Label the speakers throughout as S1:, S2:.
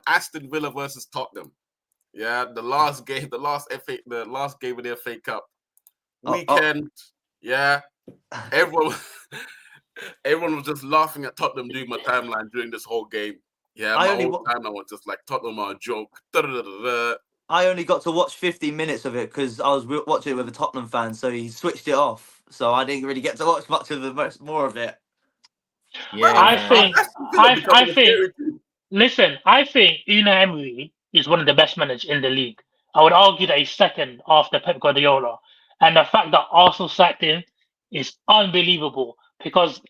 S1: Aston Villa versus Tottenham. Yeah, the last game of the FA Cup weekend. Yeah, everyone was just laughing at Tottenham doing my timeline during this whole game. Yeah, my whole timeline was just like Tottenham are a joke.
S2: I only got to watch 15 minutes of it because I was watching it with a Tottenham fan, so he switched it off. So I didn't really get to watch much of more of it.
S3: Yeah, I think. Listen, I think Unai Emery is one of the best managers in the league. I would argue that he's second after Pep Guardiola, and the fact that Arsenal sacked him is unbelievable because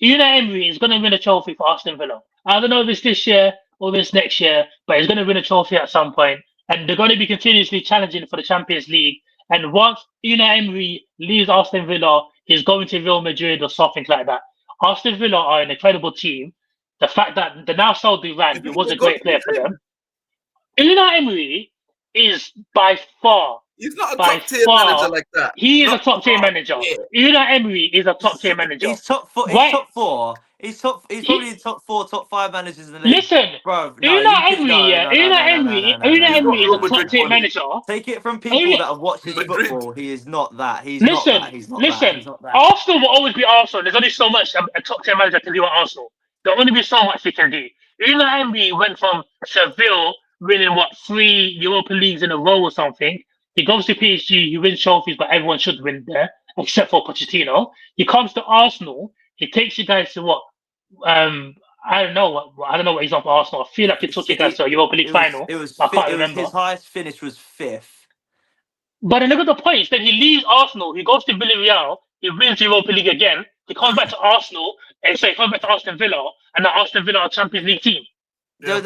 S3: Unai Emery is going to win a trophy for Aston Villa. I don't know if it's this year or this next year, but he's going to win a trophy at some point, and they're going to be continuously challenging for the Champions League. And once Unai Emery leaves Aston Villa, he's going to Real Madrid or something like that. Aston Villa are an incredible team. The fact that the now sold Durant, it was a great player for them. Unai Emery is by far.
S1: He's not a top tier manager like that.
S3: He is a top tier manager. Unai Emery is a top tier manager.
S2: He's top four. He's top four. He's probably in top 4, top 5 managers in the league.
S3: Listen,
S2: bro.
S3: Unai Emery is a top tier manager.
S2: Take it from people that have watched his football. He is not that. He's
S3: listen,
S2: not that. He's not
S3: listen.
S2: that.
S3: Arsenal will always be Arsenal. There's only so much a top tier manager can do at Arsenal. There'll only be so much he can do. Unai Emery went from Seville winning 3 Europa Leagues in a row or something. He goes to PSG, he wins trophies, but everyone should win there, except for Pochettino. He comes to Arsenal, he takes you guys to what? I don't know what he's on for Arsenal. I feel like he took you guys to a Europa League final. I can't remember.
S2: His highest finish was 5th.
S3: But then look at the points. Then he leaves Arsenal, he goes to Villarreal, he wins the Europa League again, he comes back to Arsenal, and so he comes back to Aston Villa, and now Aston Villa are a Champions League team.
S2: Yeah,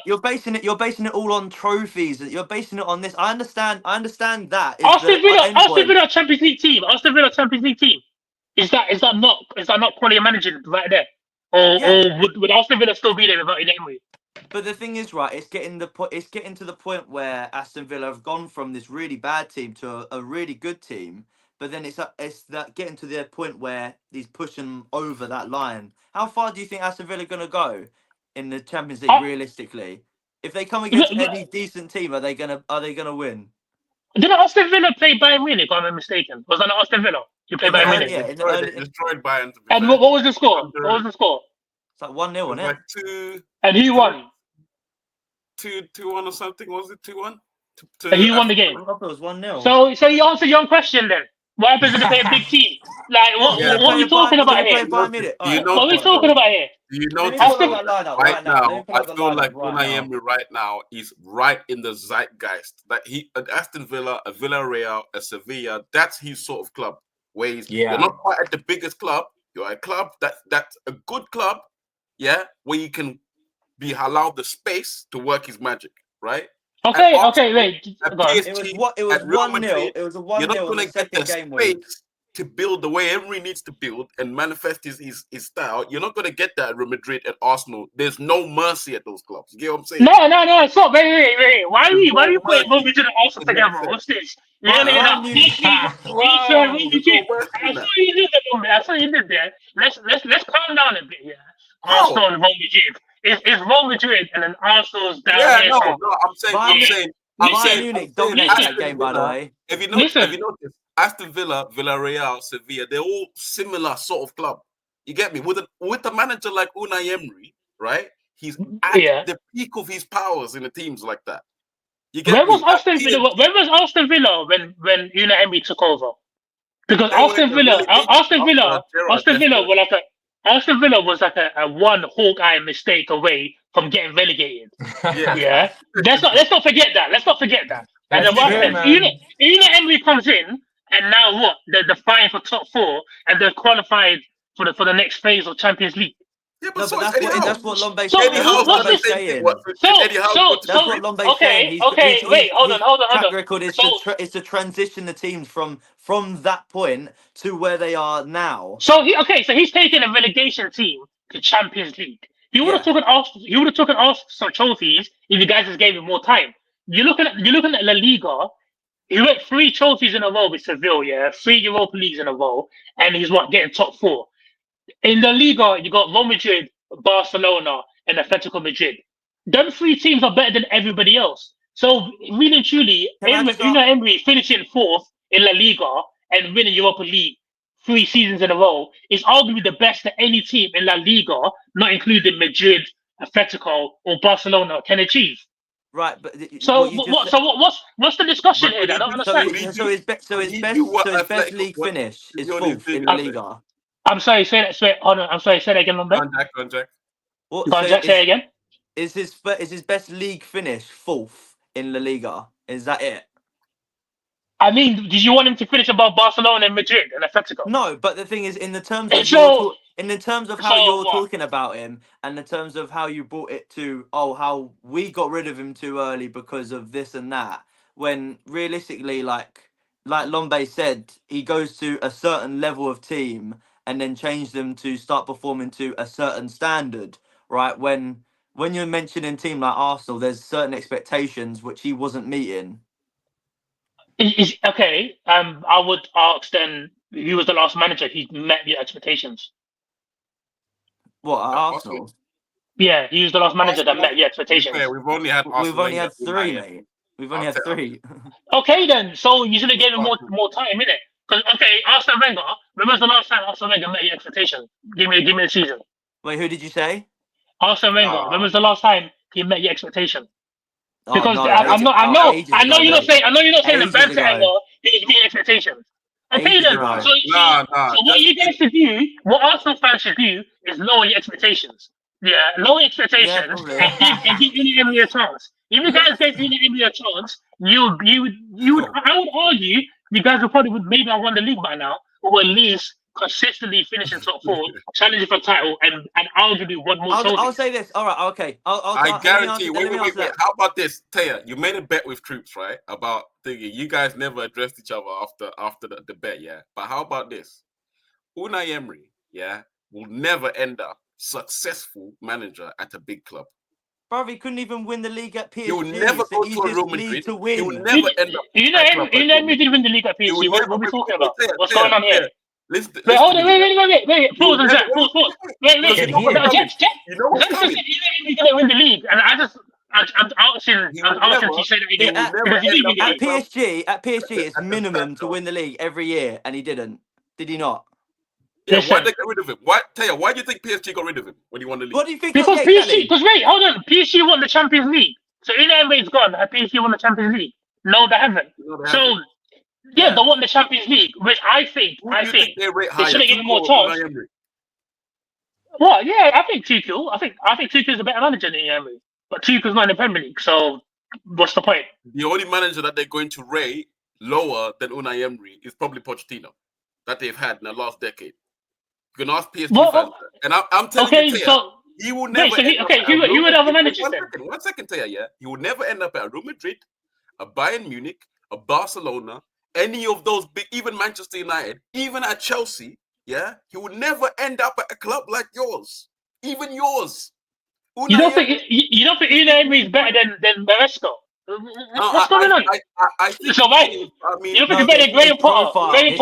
S2: you're basing it all on trophies. You're basing it on this. I understand that.
S3: Aston Villa Champions League team. Aston Villa Champions League team. Is that not quality managing right there? Or would Aston Villa still be there without Emery?
S2: But the thing is, right, it's getting to the point where Aston Villa have gone from this really bad team to a really good team. But then it's that getting to the point where he's pushing over that line. How far do you think Aston Villa are going to go in the Champions League realistically? If they come against any decent team, are they gonna win?
S3: Didn't Aston Villa play Bayern Munich, if I'm not mistaken? Was that not Aston Villa? You played Bayern Munich?
S2: Yeah,
S1: destroyed Bayern.
S3: And what was the score?
S2: It's like 1-0, wasn't it?
S1: Like 2.
S3: And who won?
S1: 2-1 or something. Was it 2-1?
S3: And he won the game.
S2: I thought it was 1-0.
S3: So you answered your own question then. What happens if they play a big team? Like, what are we talking about here? What are we talking about here?
S1: Do you know right now? I feel like Unai Emery right now is right in the zeitgeist. That Aston Villa, a Villarreal, a Sevilla, that's his sort of club. Where you're not quite at the biggest club. You're a club that's a good club, yeah, where you can be allowed the space to work his magic, right?
S3: Okay, wait.
S2: It was 1-0. It was a 1-0.
S1: You're not going to get the space to build the way Emery needs to build and manifest his style. You're not going to get that at Real Madrid and Arsenal. There's no mercy at those clubs. You get what I'm saying?
S3: No. Stop. Wait. Why are you putting Real Madrid and Arsenal together? What's this? I saw you did there. Let's calm down a bit here. Arsenal and Real Madrid. It's Real Madrid and then Arsenal's down here.
S1: No, I'm saying
S2: Munich dominated that game, by the way.
S1: If you notice, Aston Villa, Villarreal, Sevilla, they're all similar sort of club. You get me? With a manager like Unai Emery, right? He's at the peak of his powers in the teams like that.
S3: Where was Aston Villa when Unai Emery took over? Because Aston Villa was like a one Hawkeye mistake away from getting relegated. Yeah. Let's not forget that. And then what happens? Unai Emery comes in, and now what? They're fighting for top 4, and they're qualified for the next phase of Champions League.
S1: Yeah, but
S2: that's what Lombe's saying. That's what Lombe's saying.
S3: Okay, wait, hold on.
S2: Track record is to transition the teams from that point to where they are now.
S3: So he's taking a relegation team to Champions League. He would have taken Arsenal some trophies if you guys just gave him more time. You're looking at La Liga. He went 3 trophies in a row with Seville, 3 Europa Leagues in a row, and he's getting top 4. In the Liga, you got Real Madrid, Barcelona, and Atletico Madrid. them 3 teams are better than everybody else. So really and truly, Unai Emery finishing 4th in La Liga and winning Europa League 3 seasons in a row is arguably the best that any team in La Liga, not including Madrid, Atletico, or Barcelona, can achieve.
S2: Right, but
S3: what's the discussion here? I don't understand.
S2: So his best league finish is 4th in La Liga.
S3: I'm sorry, say that. Hold on, I'm sorry, say that again, Lombe. Jack, say it again.
S2: Is his best league finish 4th in La Liga? Is that it?
S3: I mean, did you want him to finish above Barcelona and Madrid and Atletico?
S2: No, but the thing is, in the terms of how you're talking about him, and the terms of how you brought it to, how we got rid of him too early because of this and that, when realistically, like Lombe said, he goes to a certain level of team and then change them to start performing to a certain standard, right? When you're mentioning a team like Arsenal, there's certain expectations which he wasn't meeting.
S3: Okay. I would ask then, who was the last manager who met your expectations?
S2: What, Arsenal?
S3: Yeah, he was the last manager that met your expectations.
S1: We've only had
S2: 3, mate. We've only had 3.
S3: Okay, then. So you should have given him more time, innit? Because Arsene Wenger. When was the last time Arsene Wenger met your expectations? Give me the season.
S2: Wait, who did you say?
S3: Arsene Wenger. When was the last time he met your expectation? Because I know you're not saying the bad anger is meeting expectations. Okay then. So what you guys should do, what Arsenal fans should do, is lower your expectations. Yeah, lower expectations and give Unai Emery a chance. If you guys gave Unai Emery a chance, I would argue you guys would maybe have won the league by now, or at least consistently finishing top 4, challenging for title, and arguably one more trophy.
S2: I'll say this. All right, okay.
S1: I guarantee. Wait. How about this, Taya? You made a bet with Troops, right? About thinking you guys never addressed each other after the bet, yeah. But how about this? Unai Emery, yeah, will never end up successful manager at a big club.
S2: Bro, he couldn't even win the league at PSG.
S1: He will never go to a Real Madrid.
S2: To win.
S1: He will never end up.
S3: Unai Emery did win the league at PSG. What are we talking about? What's going on here? Wait, hold on, wait. Pause and Jack. Pause. Wait. Jack. He's gonna win the league, and I'm asking to say that again.
S2: At PSG, it's minimum to win the league every year, and he didn't. Did he not?
S1: Yeah, why did they get rid of him? Why do you think PSG got rid of him when he won the league?
S2: What do you think?
S3: Because wait, hold on. PSG won the Champions League. So Unai Emery's gone. Has PSG won the Champions League? No, they haven't. Yeah, they won the Champions League, which I think they should have given more chance. What? Yeah, I think Tuchel. I think Tuchel is a better manager than Emery, but Tuchel's not in the Premier League. So, what's the point?
S1: The only manager that they're going to rate lower than Unai Emery is probably Pochettino, that they've had in the last decade. You can ask PSG fans, and I'm telling you, Taya, he will never.
S3: Who would have a manager then?
S1: One second, Taya. Yeah, he will never end up at a Real Madrid, a Bayern Munich, a Barcelona. Any of those big, even Manchester United, even at Chelsea, yeah, he would never end up at a club like yours, even yours.
S3: You don't think Unai Emery is better than Maresco? What's going on?
S1: I think
S3: so, right? You don't think he's better than Graham Potter, Frank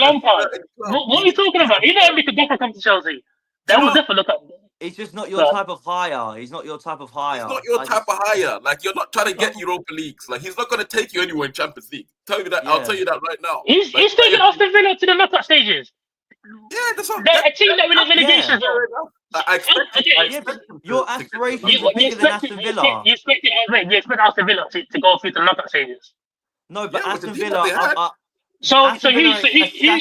S3: Lampard? What are you talking about? Unai Emery could definitely come to Chelsea. That would definitely look up.
S2: He's just not your type of hire. He's not your type of hire.
S1: He's not your type of hire. Like, you're not trying to get Europa Leagues. Like, he's not going to take you anywhere in Champions League. Tell you that. Yeah. I'll tell you that right now.
S3: He's taking Aston Villa to the knockout stages.
S1: Yeah, that's what.
S3: They're a team that wins relegation.
S1: I expect
S2: your aspirations are bigger than Aston Villa.
S3: You expect Aston Villa to go through the knockout stages.
S2: No, but Aston Villa.
S3: So who is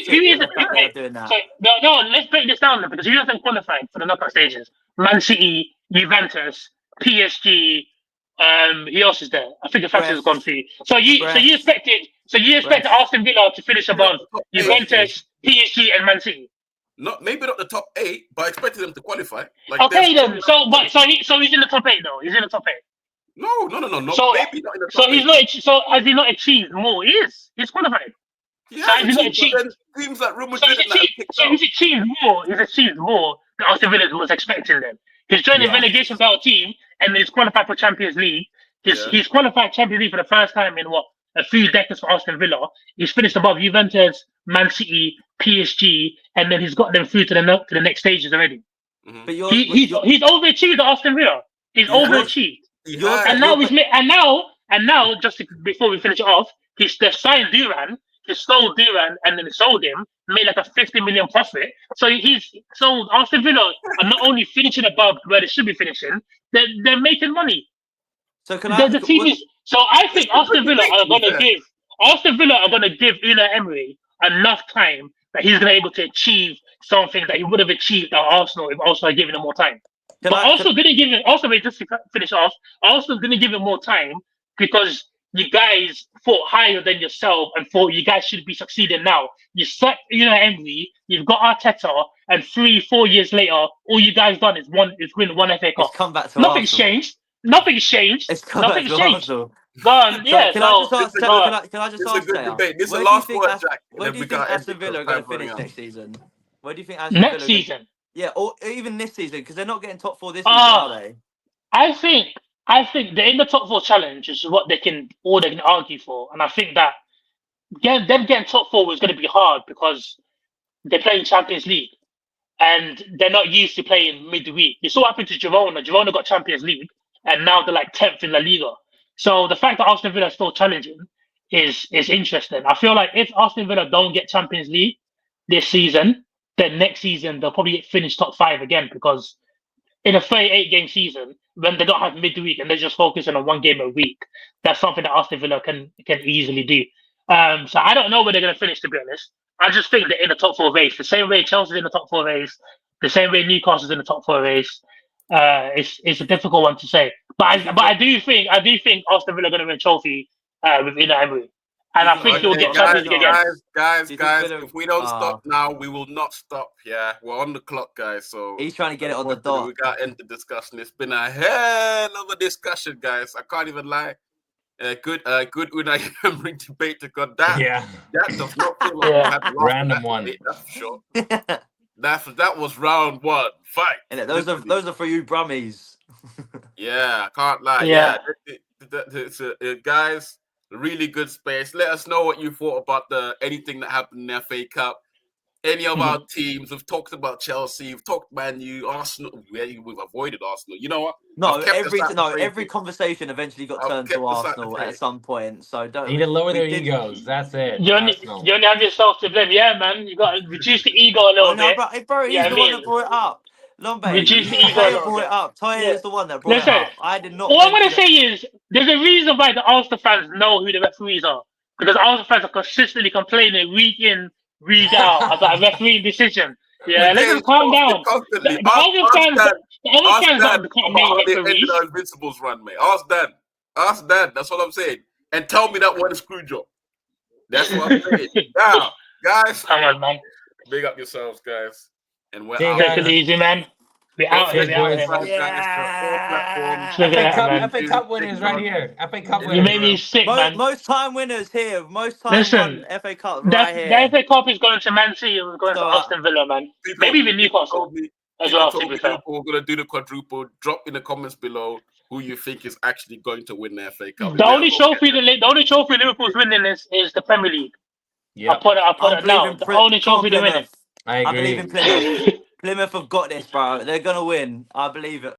S3: doing that? No, let's break this down because who hasn't qualified for the knockout stages? Man City, Juventus, PSG. Who else is there? I think the Francis has gone through. So you expected Aston Villa to finish above Juventus, PSG, and Man City.
S1: Maybe not the top 8, but I expected them to qualify.
S3: Like, okay then. So he's in the top 8 though. He's in the top 8.
S1: No.
S3: So,
S1: maybe not in the top 8.
S3: He's not. So has he not achieved more? He is. He's qualified.
S1: Yeah, so he's not achieved. Teams like Real Madrid
S3: he's achieved more. He's achieved more than Aston Villa was expecting them. He's joined a relegation battle team and he's qualified for Champions League. He's qualified Champions League for the first time in a few decades for Aston Villa. He's finished above Juventus, Man City, PSG, and then he's got them through to the next stages already.
S2: Mm-hmm. But
S3: he's overachieved at Aston Villa. He's overachieved. And now, just before we finish it off, they signed Duran, he sold Duran, and then sold him, made like a 50 million profit. So Aston Villa are not only finishing above where they should be finishing, they're making money.
S2: So
S3: I think Aston Villa are going to give Unai Emery enough time that he's going to be able to achieve something that he would have achieved at Arsenal if Arsenal had given him more time. Just to finish off, Arsenal didn't give him more time because you guys fought higher than yourself and thought you guys should be succeeding now. You sacked Unai Emery, you've got Arteta, and 3-4 years later, all you guys done is win one FA Cup.
S2: It's come back to
S3: Nothing's
S2: Arsenal.
S3: changed. Nothing's changed.
S2: It's come back to Arsenal.
S3: Gone. Yeah.
S2: Can I just ask? Can I just ask?
S1: This is the last word, Jack.
S2: Where do you think Aston Villa are going to finish next season? Where do you think Aston
S3: Villa
S2: next
S3: season?
S2: Yeah, or even this season, because they're not getting top 4 this season, are they?
S3: I think they're in the top 4 challenge, which is what they can argue for, and I think that them getting top 4 was going to be hard because they're playing Champions League and they're not used to playing midweek. It's all happened to Girona. Girona got Champions League and now they're like 10th in La Liga. So the fact that Aston Villa is still challenging is interesting. I feel like if Aston Villa don't get Champions League this season, then next season they'll probably finish top 5 again, because in a 38-game season, when they don't have midweek and they're just focusing on one game a week, that's something that Aston Villa can easily do. So I don't know where they're going to finish, to be honest. I just think they're in the top 4 race, the same way Chelsea's in the top 4 race, the same way Newcastle's in the top 4 race. It's a difficult one to say, but I do think Aston Villa are going to win a trophy with Unai Emery. And I think he'll get Champions League again.
S1: Guys, if we don't stop now, we will not stop. Yeah, we're on the clock, guys. So
S2: he's trying to get it on the dot.
S1: We got to end the discussion. It's been a hell of a discussion, guys. I can't even lie. Good Unai Emery debate to God damn.
S4: Yeah.
S1: That does not feel like we had a
S4: random one.
S1: Debate, that's for sure. that was round 1. Fight.
S2: And those are for you Brummies.
S1: Yeah, I can't lie. Yeah. Guys, really good space. Let us know what you thought about anything that happened in the FA Cup. Any of our teams. We've talked about Chelsea. We've talked Man U, Arsenal. We've avoided Arsenal. You know what?
S2: Every conversation eventually got turned to Arsenal at some point. So don't.
S4: You need to lower their egos. That's it.
S3: You only have yourself to blame. Yeah, man. You got to reduce the ego a little bit.
S2: Bro, he's the one that brought it up. Lombe, reduce the ego. Brought it up. Toye is the one that brought it up. I did not.
S3: All I'm going to say is there's a reason why the Arsenal fans know who the referees are, because Arsenal fans are consistently complaining week in, week out about a referee decision. Yeah, let's just calm down. The other fans can't make referees.
S1: The Invincibles run, mate. Ask Dan. That's what I'm saying. And tell me that one screw job. That's what I'm saying. Now, guys,
S3: come on, man.
S1: Big up yourselves, guys. And we're
S3: out. Take it easy, man. We're out here.
S4: FA Cup winners right here. FA Cup winners.
S3: You made me sick, man.
S2: Most time winners here. Most time FA Cup right here.
S3: The FA Cup is going to Man City. It's going to Aston Villa, man. Maybe even Newcastle as well.
S1: We're going to do the quadruple. Drop in the comments below who you think is actually going to win the FA Cup.
S3: The only trophy Liverpool's winning is the Premier League.
S4: Yeah.
S3: I'll put it now. The only trophy they're winning.
S4: I agree.
S2: believe in Plymouth. Plymouth have got this, bro. They're going to win. I believe it.